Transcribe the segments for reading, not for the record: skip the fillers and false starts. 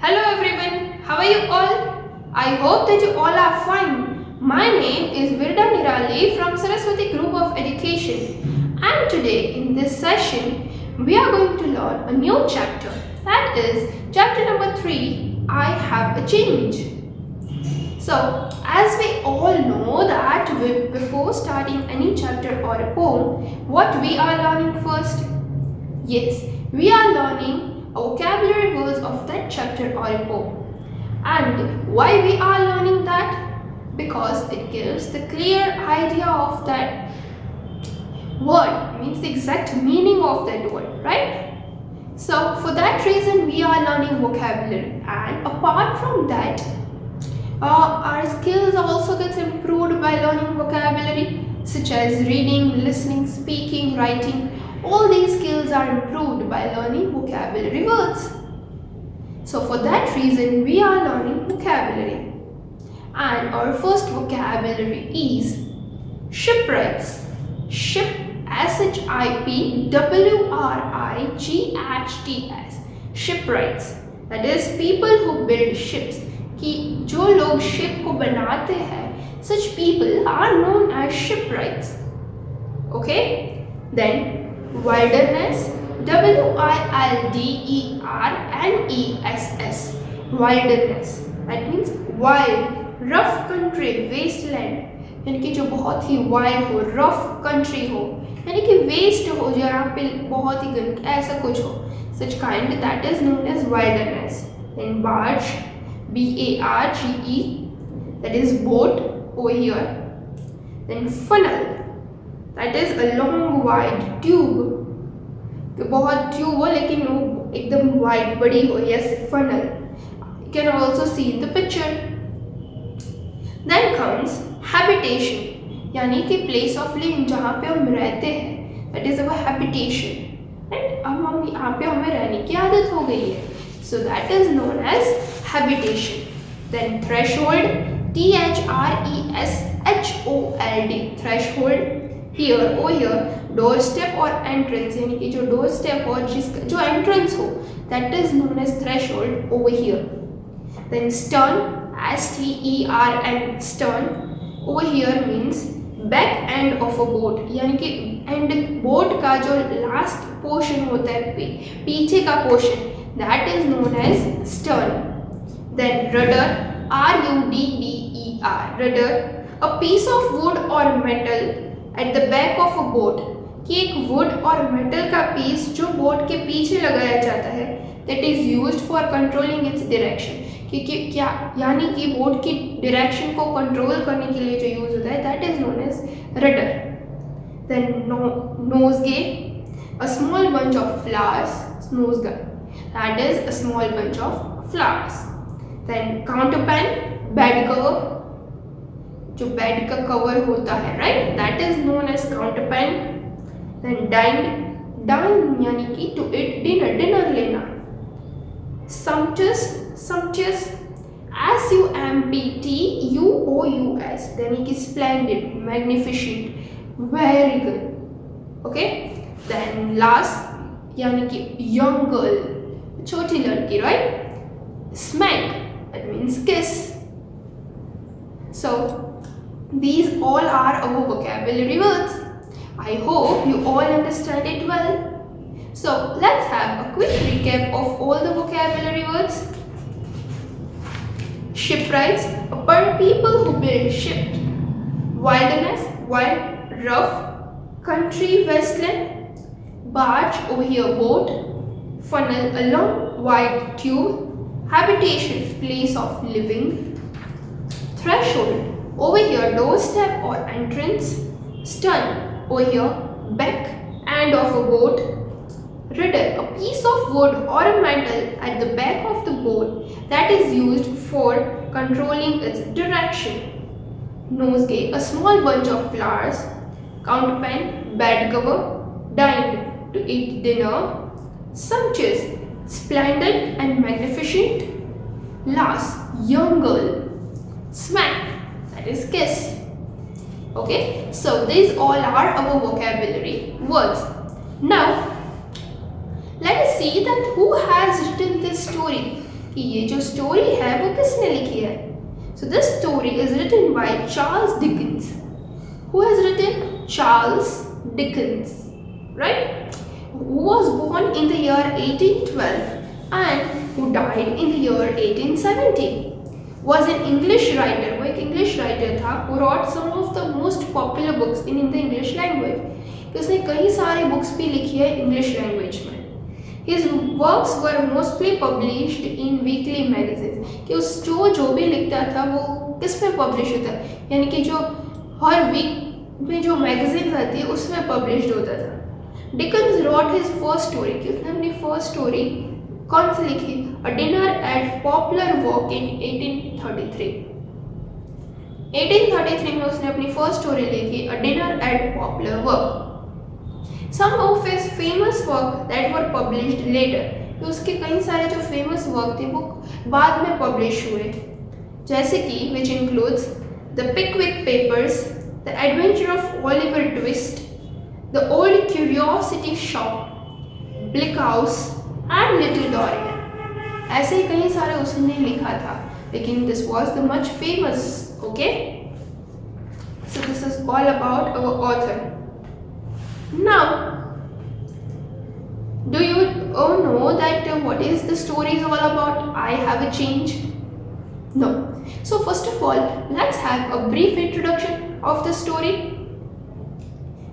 Hello everyone, how are you all? I hope that you all are fine. My name is Virda Nirali from Saraswati Group of Education, and today in this session we are going to learn a new chapter, that is chapter number 3, I Have a Change. So, as we all know that before starting any chapter or a poem, what we are learning first? Yes, we are learning vocabulary words of that chapter or a poem. And why we are learning that? Because it gives the clear idea of that word, means the exact meaning of that word, right? So for that reason we are learning vocabulary, and apart from that our skills also gets improved by learning vocabulary, such as reading, listening, speaking, writing. All these skills are improved by learning vocabulary words. So for that reason we are learning vocabulary. And our first vocabulary is shipwrights. Ship, shipwrights. Shipwrights. That is people who build ships. कि जो लोग ship को बनाते हैं, such people are known as shipwrights. Okay? Then wilderness, WILDERNESS. Wilderness. That means wild, rough country, wasteland. यानी कि जो बहुत ही wild हो, rough country हो, यानी कि waste हो, जहाँ पे बहुत ही गंद ऐसा कुछ हो. Such kind that is known as wilderness. Then barge, BARGE, that is boat over here. Then funnel, that is a long wide tube. कि बहुत ट्यूब हो लेकिन वो एकदम वाइड बड़ी हो, yes, funnel. You can also see in the picture. Then comes habitation, यानी कि place of living, जहाँ पे हम रहते हैं, that is our habitation. And अब हम यहाँ पे हमें रहने की आदत हो गई है, so that is known as habitation. Then threshold, THRESHOLD, threshold. Here, over here, doorstep or entrance, यानी कि जो doorstep और जिसका जो entrance हो, that is known as threshold over here. Then stern, STERN, stern, over here means back end of a boat, यानी कि end boat का जो last portion होता है पीछे का portion, that is known as stern. Then rudder, RUDDER, rudder, a piece of wood or metal at the back of a boat, कि एक wood और metal का piece जो boat के पीछे लगाया जाता है, that is used for controlling its direction, क्योंकि क्या यानी कि boat की direction को control करने के लिए जो use होता है, that is known as rudder. Then nosegay, a small bunch of flowers, nosegay, that is a small bunch of flowers. Then counterpane, bed cover, जो बेड का कवर होता है, right, that is known as counterpane. Then dine यानी कि to eat dinner, dinner लेना. sumptuous, SUMPTUOUS, यानी कि splendid, magnificent, very good. Okay. Then last यानी कि यंग गर्ल, छोटी लड़की, right. Smack, that means kiss. So these all are our vocabulary words. I hope you all understand it well. So let's have a quick recap of all the vocabulary words. Shipwrights, people who build ships. Wilderness, wild, rough country, wasteland. Barge, over here boat. Funnel, a long wide tube. Habitation, place of living. Threshold, over here doorstep or entrance. Stern, over here back end of a boat. Rudder, a piece of wood or a metal at the back of the boat that is used for controlling its direction. Nosegay, a small bunch of flowers. Counterpane, bed cover. Dined, to eat dinner. Sumptuous, splendid and magnificent. Last, young girl. Smack, that is kiss. Okay, so these all are our vocabulary words. Now let us see that who has written this story. कि ये जो story है वो किसने लिखी है. So this story is written by Charles Dickens. Who has written? Charles Dickens, right? Who was born in the year 1812 and who died in the year 1870. Was an English writer. वो एक English writer था. Who wrote some of the most popular books in the English language. उसने कई सारे books भी लिखी है English language में. His works were mostly published in weekly magazines. कि उस जो भी लिखता था वो किस में पब्लिश होता है, यानी कि जो हर वीक में जो मैगजीन आती है उसमें पब्लिश होता था. Dickens wrote his first story. कि उसने अपनी फर्स्ट स्टोरी कौन सी लिखी? A Dinner at Poplar Walk in 1833. 1833 में उसने अपनी फर्स्ट स्टोरी लिखी A Dinner at Poplar Walk. Some of his famous work that were published later. तो उसके कई सारे जो फेमस वर्क थे वो बाद में पब्लिश हुए, जैसे कि which includes The Pickwick Papers, The Adventure of Oliver Twist, The Old Curiosity Shop, Bleak House and Little Dorrit. ऐसे ही कई सारे उसने लिखा था, लेकिन this was the much famous. Okay, so this is all about our author. Now, do you all know that what is the story is all about? I have a change. No. So first of all, let's have a brief introduction of the story.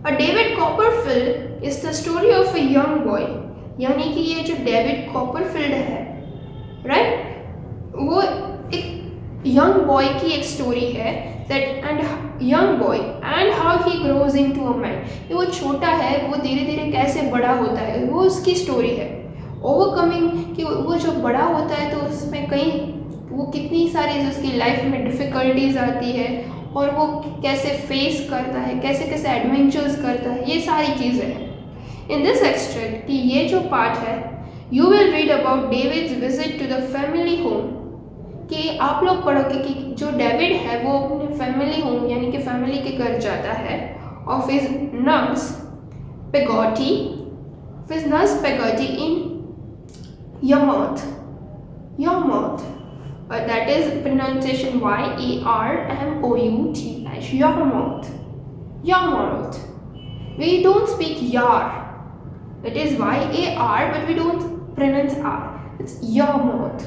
A David Copperfield is the story of a young boy. यानी कि ये जो David Copperfield है, right? वो एक young boy की एक story है. That and young boy and how he grows into a man. ये वो छोटा है, वो धीरे धीरे कैसे बड़ा होता है, वो उसकी स्टोरी है. ओवरकमिंग, कि वो जो बड़ा होता है तो उसमें कई वो कितनी सारी उसकी लाइफ में डिफ़िकल्टीज आती है और वो कैसे फेस करता है, कैसे कैसे एडवेंचर्स करता है, ये सारी चीज़ें हैं. इन दिस एक्सट्रैक्ट कि ये जो पार्ट है, you will read about David's visit to the family home. कि आप लोग पढ़ोगे कि जो डेविड है वो अपने फैमिली होम यानी कि फैमिली के घर जाता है of his nurse Peggotty, his nurse Peggotty in Yarmouth. That is pronunciation YARMOUTH. Yarmouth. We don't speak yar. It is YAR, but we don't pronounce R. It's Yarmouth,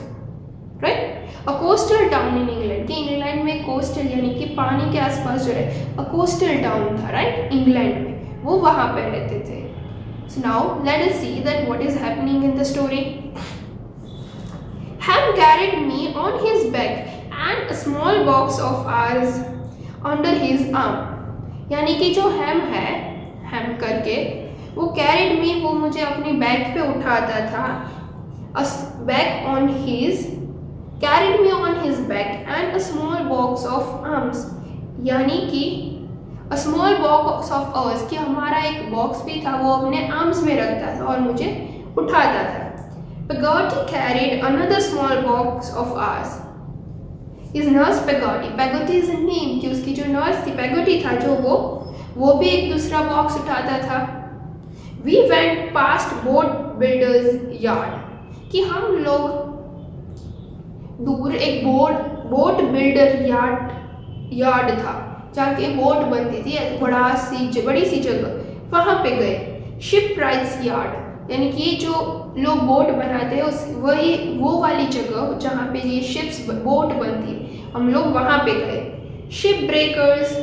right? A coastal town in England. कि England में coastal यानी कि पानी के आसपास जो है a coastal town था, right? इंग्लैंड में वो वहाँ पे रहते थे. So now let us see that what is happening in the story. Ham carried me on his back and a small box of ours under his arm. यानी कि जो हैम है, हैम करके वो carried me, वो मुझे अपनी बैग पे उठाता था. A bag on his carried me on his back and a small box of arms. यानी कि a small box of ours कि हमारा एक बॉक्स भी था, वो अपने आर्म्स में रखता था और मुझे उठाता था. Peggotty carried another small box of ours. His nurse Peggotty. Peggotty is a name कि उसकी जो नर्स थी Peggotty था जो वो भी एक दूसरा बॉक्स उठाता था. We went past boat builder's yard. कि हम लोग दूर एक बोट बिल्डर यार्ड था जहाँ की बोट बनती थी, बड़ी सी जगह, वहाँ पे गए. शिप राइट्स यार्ड यानी कि जो लोग बोट बनाते हैं वो वाली जगह जहाँ पे ये शिप्स बोट बनती है, हम लोग वहाँ पे गए. शिप ब्रेकर्स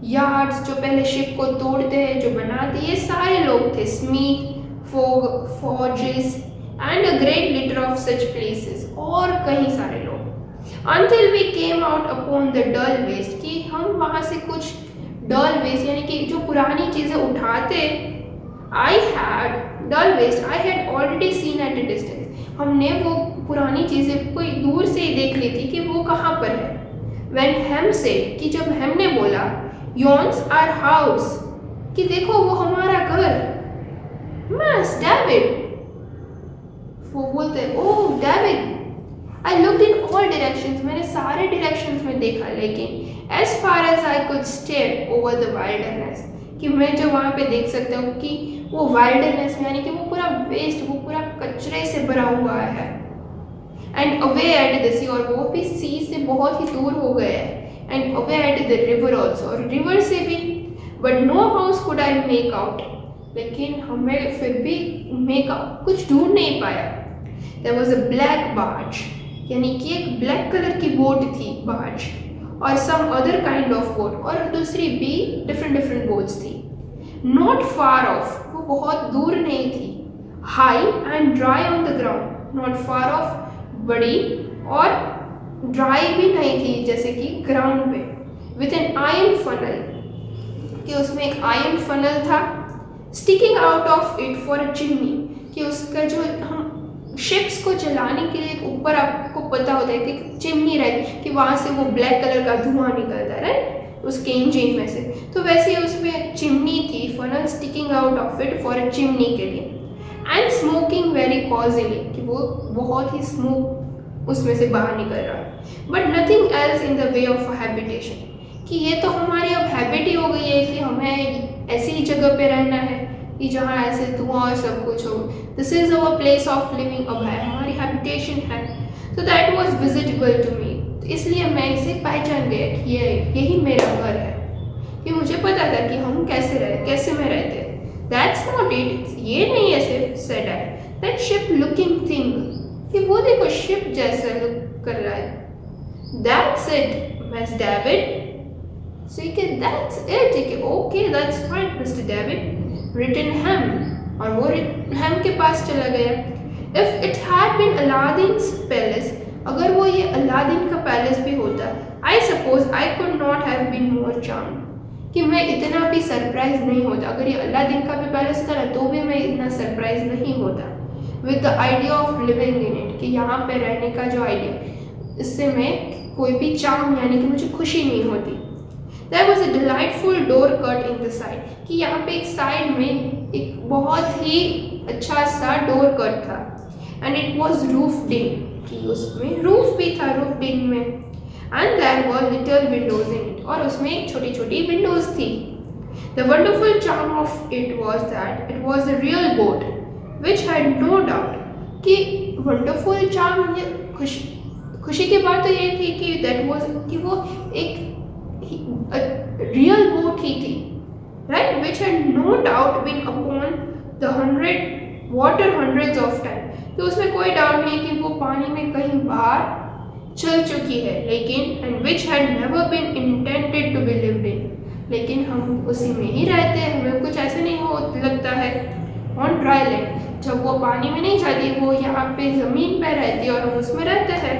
यार्ड्स, जो पहले शिप को तोड़ते हैं, जो बनाते हैं, ये सारे लोग थे. Smith, forges and a great litter of such places, और कई सारे लोग. Until we came out upon the dull waste, कि हम वहाँ से कुछ dull waste यानी कि जो पुरानी चीज़ें उठाते, I had already seen at a distance. हमने वो पुरानी चीज़ें कोई दूर से ही देख ली थी कि वो कहाँ पर है. When Ham said, कि जब हम ने बोला, Yon's our house, कि देखो वो हमारा घर. Mas, David, वो बोलते हैं, oh David, I looked in all directions, मैंने सारे डायरेक्शंस में देखा, लेकिन as far as I could stare over the wilderness, कि मैं जो वहाँ पे देख सकता हूँ कि वो वाइल्डरनेस यानी कि वो पूरा वेस्ट, वो पूरा कचरे से भरा हुआ है. एंड अवे एट द सी, और वो भी सी से बहुत ही दूर हो गया है, and away at the river also, और रिवर से भी, but no house could I make out, लेकिन हमें फिर भी मेक आउट कुछ ढूंढ नहीं पाया। There was a black barge, यानी कि एक ब्लैक कलर की बोट थी बार्ज, और some other kind of boat, और दूसरी भी डिफरेंट बोट्स थी। नॉट फार ऑफ, वो बहुत दूर नहीं थी। High and dry on the ground, not far off, बड़ी और ड्राई भी नहीं थी जैसे कि ग्राउंड पे। विथ एन आयरन फनल, कि उसमें एक आयरन फनल था। Sticking out of it for a chimney, कि उसका जो हम शिप्स को जलाने के लिए ऊपर, आपको पता होता है कि चिमनी रहती, कि वहाँ से वो ब्लैक कलर का धुआं निकलता है, राइट, उसके इंजन में से। तो वैसे उसमें चिमनी थी, funnel sticking out of it for a chimney के लिए। एंड स्मोकिंग वेरी कॉजिली, कि वो बहुत ही स्मोक उसमें से बाहर निकल रहा है। But nothing else in the way of habitation, कि ये तो हमारी अब हैबिट ही हो गई है कि हमें ऐसी ही जगह पे रहना है कि जहाँ ऐसे धुआं और सब कुछ हो। This is our place of living, अब है हमारी हैबिटेशन है। तो that was visitable to me, तो इसलिए मैं इसे पहचान गया कि यही मेरा घर है, कि मुझे पता था कि हम कैसे में रहते। दैट्स नॉट इट, ये नहीं है सिर्फ सेड है, दैट शिप लुकिंग थिंग, कि वो देखो शिप जैसा लुक कर रहा है। That's it miss David, so you can, that's it, okay that's fine Mr. David, written hem, और वो hem के पास चला गया। If it had been Aladdin's palace, अगर वो ये अलादीन का पैलेस भी होता, I suppose I could not have been more charmed, कि मैं इतना भी सरप्राइज नहीं होता। अगर ये अलादीन का भी पैलेस होता ना, तो भी मैं इतना सरप्राइज नहीं होता। With the idea of living in it, कि यहाँ पे रहने का जो आइडिया, इससे मैं कोई भी चार्म यानी कि मुझे खुशी नहीं होती। There was a delightful door cut in the side, कि यहाँ पे एक साइड में एक बहुत ही अच्छा सा डोर कट था। And it was roofed in, कि उसमें रूफ भी था, रूफ्ड इन में। And there were little windows in it, और उसमें एक छोटी छोटी विंडोज थी। The wonderful charm of it was that it was a real boat, which had no doubt, कि wonderful charm, ये खुशी की बात तो ये थी कि that was, कि वो एक रियल बोट ही थी, right, which had no doubt been upon the water hundreds of times, तो उसमें कोई डाउट नहीं कि वो पानी में कहीं बाहर चल चुकी है, लेकिन and which had never been intended to be lived in, लेकिन हम उसी में ही रहते हैं, हमें कुछ ऐसे नहीं हो लगता है। on dry land, जब वो पानी में नहीं जाती, वो यहाँ पे ज़मीन पे रहती है और हम उसमें रहते हैं।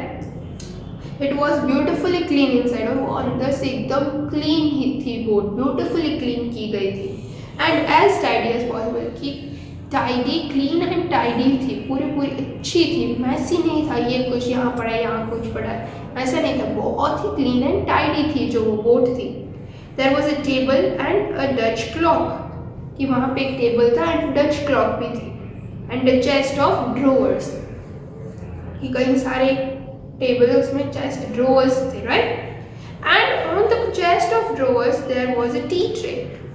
It was beautifully clean inside, और वो अंदर से एकदम क्लीन ही थी, बोट ब्यूटिफुली क्लीन की गई थी। And as tidy as possible, कि टाइडी, क्लीन एंड टाइडी थी, पूरी अच्छी थी, मैसी नहीं था ये कुछ यहाँ पड़ा है यहाँ कुछ पड़ा है, ऐसा नहीं था, बहुत ही क्लीन एंड टाइडी थी जो वो बोट थी। There was a table and a Dutch clock, कि वहाँ पे एक टेबल था एंड डच क्लॉक भी थी। And a chest of drawers, कि कई सारे टेबल, उसमें चेस्ट ड्रोवर्स थे, right. And on the chest of drawers there was a tea tray,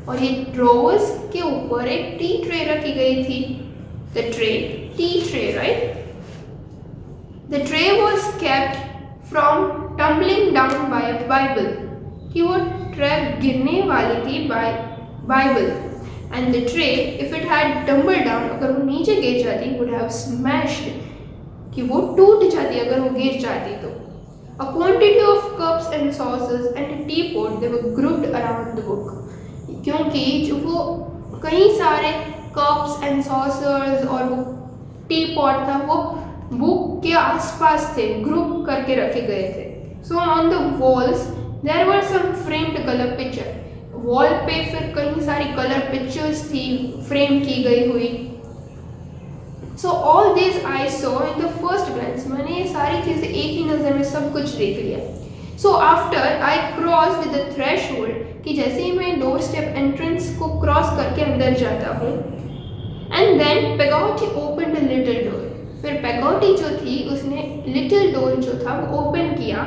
और ये ड्रोवर्स के ऊपर एक टी ट्रे रखी गई थी। The tray, tea tray, right. The tray was kept from tumbling down by a Bible, कि वो ट्रे गिरने वाली थी by Bible. And the tray if it had tumbled down, अगर वो नीचे गिर जाती, वुड हैव स्मैश्ड, कि वो टूट जाती अगर वो गिर जाती तो। A quantity of cups and saucers and a teapot, they were grouped around the book, क्योंकि जो वो कई सारे कप्स एंड सॉसर्स और वो टी पॉट था, वो बुक के आसपास थे, ग्रुप करके रखे गए थे। So on the walls there were some framed colour picture, wall पे फिर कई सारी कलर पिक्चर्स थी फ्रेम की गई हुई। So all this I saw in the first glance, मैंने ये सारी चीज़ें एक ही नज़र में सब कुछ देख लिया। So after I crossed the threshold, कि जैसे ही मैं डोर स्टेप एंट्रेंस को क्रॉस करके अंदर जाता हूँ, and then Peggotty open the little door, फिर पेगोटी जो थी उसने लिटिल डोर जो था वो ओपन किया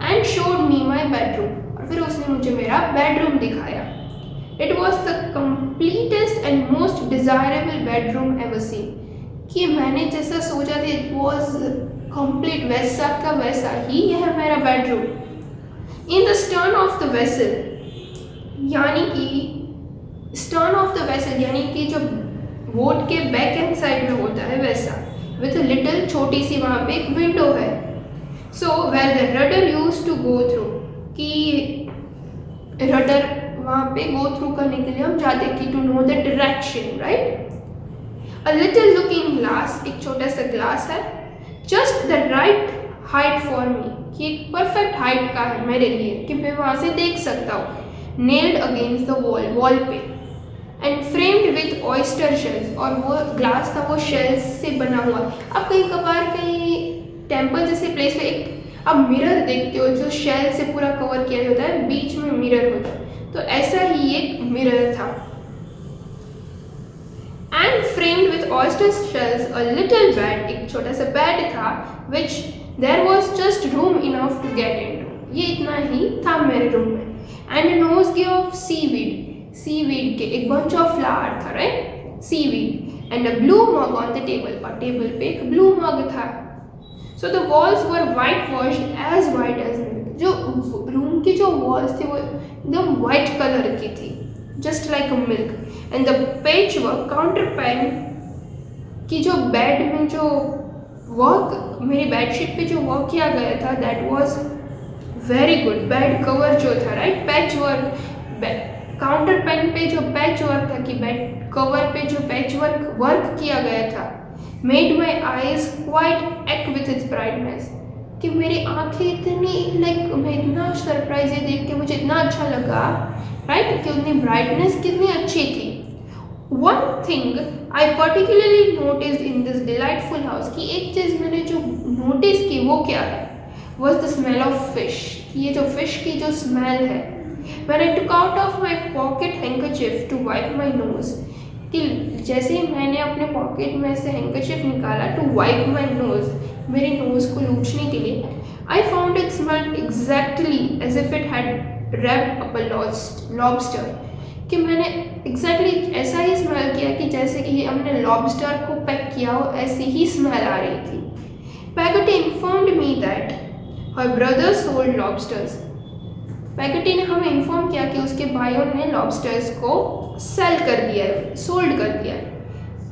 and showed me my bedroom, और फिर उसने मुझे मेरा बेडरूम दिखाया। It was the completest and most desirable bedroom ever seen, कि मैंने जैसा सोचा था, इट वॉज कंप्लीट वैसा का वैसा ही यह है मेरा bedroom. In the stern of the vessel, यानी कि स्टर्न ऑफ द वेसल यानी कि जो बोट के बैक हैंड साइड में होता है वैसा, विथ लिटिल छोटी सी वहाँ पे एक विंडो है। So where the rudder used to go through, कि रडर वहाँ पे गो थ्रू करने के लिए हम जाते कि to know the direction, right. A little looking glass, एक छोटा सा ग्लास है, just the right height for me, कि एक परफेक्ट हाइट का है मेरे लिए कि मैं वहाँ से देख सकता हूँ। Nailed against the wall, wall पे, and framed with oyster shells, और वो ग्लास था वो शेल्स से बना हुआ। अब कहीं कभार कहीं टेम्पल जैसे प्लेस पे एक आप मिरर देखते हो जो शेल से पूरा कवर किया होता है, बीच में मिरर होता है, तो ऐसा ही एक मिरर था। And framed with oyster shells a little bed, एक छोटा सा बेड था, which there was just room enough to get into, ये इतना ही था मेरे रूम में। And nosegay of seaweed, seaweed के एक बंच ऑफ फ्लावर था, right, seaweed. And a blue mug on the table, और टेबल पे एक ब्लू मग था। So the walls were white washed as white as milk, जो room की जो वॉल्स थी वो एकदम वाइट कलर की थी, just like a milk. And the page work counter pan, की जो बेड में जो वर्क, मेरी बेडशीट पे जो वर्क किया गया था, that was very good. Bed cover जो था, right, patch work, counter pan पे जो पैच वर्क था, कि बेड कवर पे जो पैच वर्क किया गया था, made my eyes quite act with its brightness, कि मेरी आंखें इतनी लाइक मैं इतना सरप्राइज है देख के, मुझे इतना अच्छा लगा, राइट, कि उतनी ब्राइटनेस कितनी अच्छी थी। One thing I particularly noticed in this delightful house, कि एक चीज़ मैंने जो नोटिस की वो क्या है, was the smell of fish, ये जो फिश की जो स्मेल है। When I took out of my pocket handkerchief to wipe my nose, कि जैसे ही मैंने अपने पॉकेट में से हैंकरचिफ निकाला टू वाइप माई नोज, मेरे नोज को लूछने के लिए, I found it smelled exactly as if it had wrapped up a lobster, कि मैंने एग्जैक्टली ऐसा ही स्मेल किया कि जैसे कि हमने लॉबस्टर को पैक किया हो, ऐसी ही स्मेल आ रही थी। Peggotty informed me that her brother sold lobsters, Peggotty ने हमें इन्फॉर्म किया कि उसके भाइयों ने लॉबस्टर्स को सेल कर दिया है, सोल्ड कर दिया है,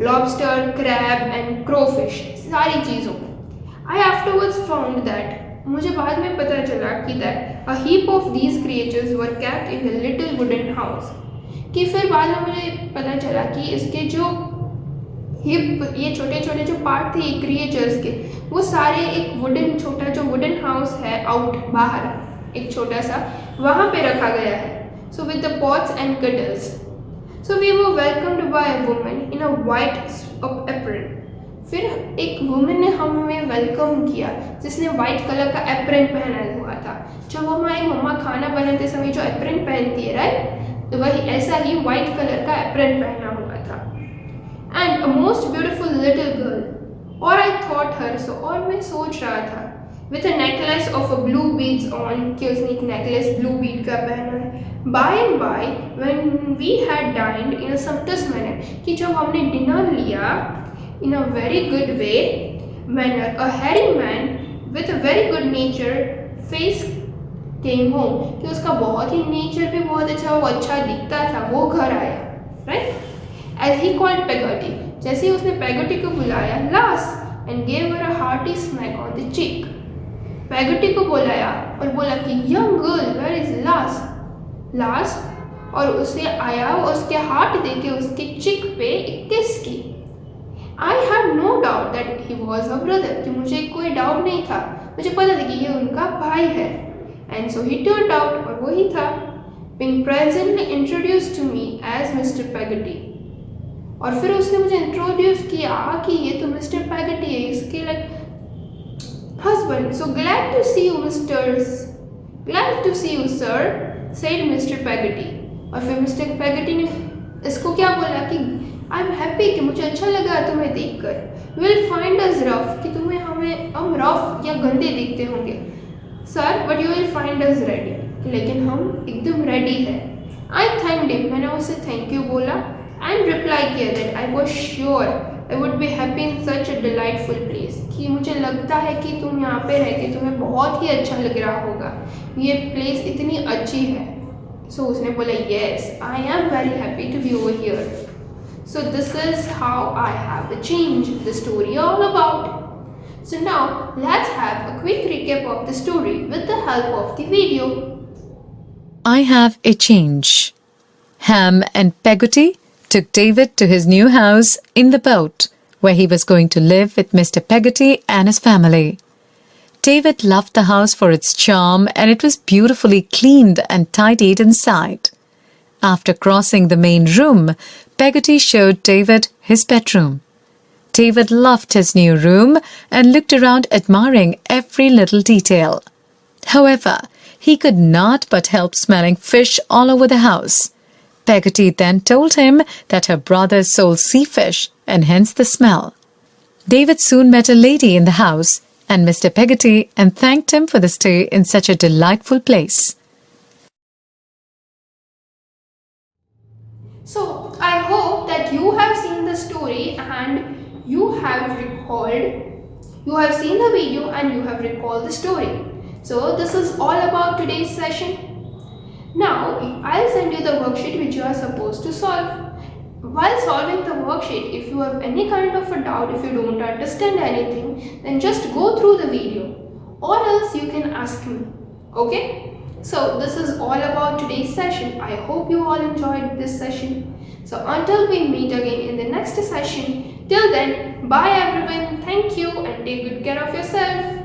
लॉबस्टर, क्रैब एंड क्रोफिश, सारी चीज़ों को। आई आफ्टरवर्ड्स फाउंड दैट, मुझे बाद में पता चला कि that a heap of these creatures were kept in a little wooden house, कि फिर बाद में मुझे पता चला कि इसके जो हिप, ये छोटे छोटे जो पार्ट थे क्रिएचर्स के, वो सारे एक वुडन, छोटा जो वुडन हाउस है आउट बाहर, एक छोटा सा, वहाँ पे रखा गया है। So with the pots and kettles, so we were welcomed by a woman in a white apron, फिर एक वुमन ने हमें वेलकम किया जिसने वाइट कलर का एप्रन पहना हुआ था, जब हमारी मम्मा खाना बनाते समय जो एप्रन पहनती है, राइट, तो वही ऐसा ही वाइट कलर का एप्रन पहना हुआ था। And a most beautiful little girl, और आई थॉट हर, सो और मैं सोच रहा था, with a necklace of a blue beads on, कि उसने एक necklace blue bead का पहना है। By and by, when we had dined in a sumptuous manner, कि जब हमने डिनर लिया in a very good way manner, a hairy man with a very good nature face came home, कि उसका बहुत ही नेचर भी बहुत अच्छा, वो अच्छा दिखता था, वो घर आया, right? As he called Peggotty, जैसे ही उसने पेगोटी को बुलाया, Lass, and gave her a hearty smack on the cheek, पैगटी को बुलाया और बोला कि यंग गर्ल वेयर इज लास, लास, और उसे आया और उसके हाथ देके उसके चिक पे एक किस की। I had no doubt that he was a brother, कि मुझे कोई डाउट नहीं था, मुझे पता था कि ये उनका भाई है। And so he turned out, और वही था, being presently introduced to me as Mr. Peggotty, और फिर उसने मुझे इंट्रोड्यूस किया कि ये तो मिस्टर पैगटी है, इसके like husband. So glad to see you, glad to see you, sir, said Mr. Peggotty. और फिर मिस्टर पैगटी ने इसको क्या बोला कि आई एम हैप्पी, कि मुझे अच्छा लगा तुम्हें देखकर। विल फाइंड अस रफ, कि तुम्हें हम रफ या गंदे दिखते होंगे, sir, but you will find us ready, लेकिन हम एकदम रेडी है। आई थैंक्ड हिम, मैंने उसे थैंक यू बोला, एंड रिप्लाई किया that I was sure I would be happy in such a delightful place, कि मुझे लगता है कि तुम यहाँ पे रह के तुम्हें बहुत ही अच्छा लग रहा होगा, ये प्लेस इतनी अच्छी है। सो उसने बोला yes, I am very happy to be over here. So this is how I have changed the story all about. So now let's have a quick recap of the story with the help of the video. I have a change. Ham and Peggotty took David to his new house in the boat, where he was going to live with Mr. Peggotty and his family. David loved the house for its charm, and it was beautifully cleaned and tidied inside. After crossing the main room, Peggotty showed David his bedroom. David loved his new room and looked around admiring every little detail. However, he could not but help smelling fish all over the house. Peggotty then told him that her brother sold sea fish and hence the smell. David soon met a lady in the house and Mr. Peggotty and thanked him for the stay in such a delightful place. So I hope that you have seen the story and you have seen the video and you have recalled the story. So this is all about today's session. Now I'll send you the worksheet which you are supposed to solve. While solving the worksheet, if you have any kind of a doubt, if you don't understand anything, then just go through the video, or else you can ask me. Okay? So this is all about today's session. I hope you all enjoyed this session. So until we meet again in the next session, till then, bye everyone. Thank you and take good care of yourself.